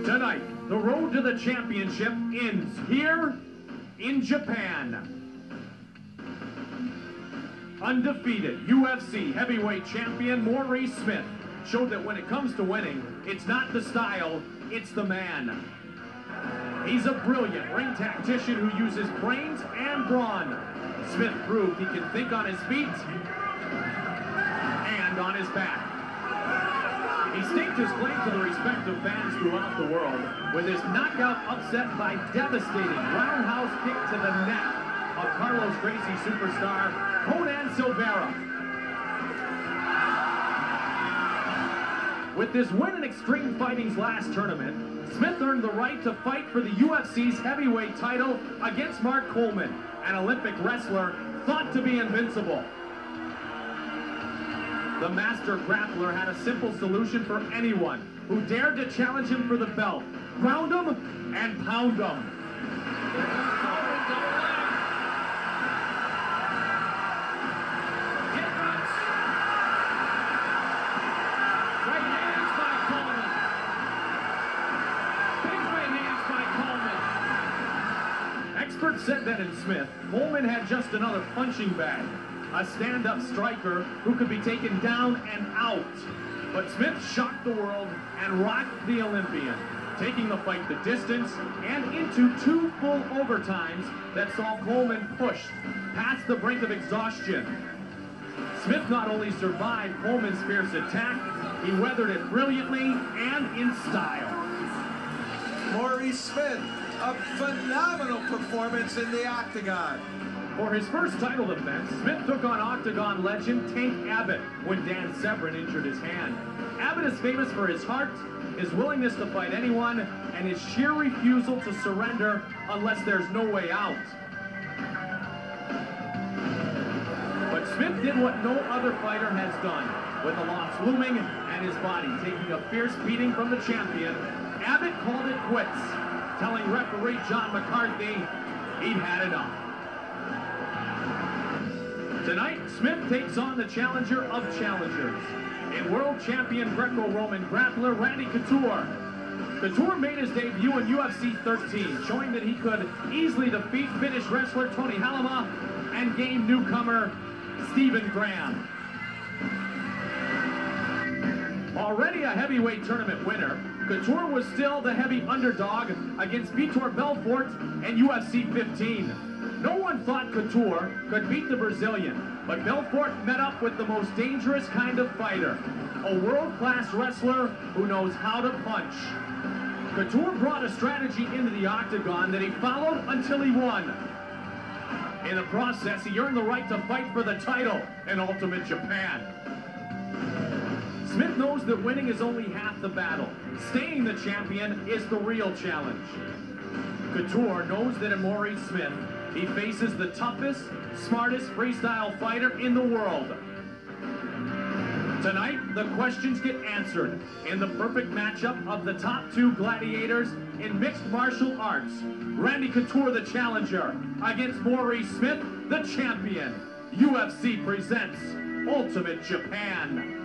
Tonight, the road to the championship ends here in Japan. Undefeated UFC heavyweight champion Maurice Smith showed that when it comes to winning, it's not the style, it's the man. He's a brilliant ring tactician who uses brains and brawn. Smith proved he can think on his feet and on his back. He staked his claim to the respect of fans throughout the world with his knockout upset by devastating roundhouse kick to the neck of Carlos Gracie superstar Conan Silveira. With this win in Extreme Fighting's last tournament, Smith earned the right to fight for the UFC's heavyweight title against Mark Coleman, an Olympic wrestler thought to be invincible. The master grappler had a simple solution for anyone who dared to challenge him for the belt. Ground him and pound him. Experts said that in Smith, Coleman had just another punching bag, a stand-up striker who could be taken down and out. But Smith shocked the world and rocked the Olympian, taking the fight the distance and into 2 full overtimes that saw Coleman pushed past the brink of exhaustion. Smith not only survived Coleman's fierce attack, he weathered it brilliantly and in style. Maurice Smith, a phenomenal performance in the octagon. For his first title defense, Smith took on Octagon legend Tank Abbott when Dan Severn injured his hand. Abbott is famous for his heart, his willingness to fight anyone, and his sheer refusal to surrender unless there's no way out. But Smith did what no other fighter has done. With the loss looming and his body taking a fierce beating from the champion, Abbott called it quits, telling referee John McCarthy he'd had enough. Tonight, Smith takes on the challenger of challengers, in world champion Greco-Roman grappler Randy Couture. Couture made his debut in UFC 13, showing that he could easily defeat Finnish wrestler Tony Halama and game newcomer Stephen Graham. Already a heavyweight tournament winner, Couture was still the heavy underdog against Vitor Belfort and UFC 15. No one thought Couture could beat the Brazilian, but Belfort met up with the most dangerous kind of fighter, a world-class wrestler who knows how to punch. Couture brought a strategy into the octagon that he followed until he won. In the process, he earned the right to fight for the title in Ultimate Japan. Smith knows that winning is only half the battle. Staying the champion is the real challenge. Couture knows that in Maurice Smith, he faces the toughest, smartest freestyle fighter in the world. Tonight, the questions get answered in the perfect matchup of the top 2 gladiators in mixed martial arts. Randy Couture, the challenger, against Maurice Smith, the champion. UFC presents Ultimate Japan.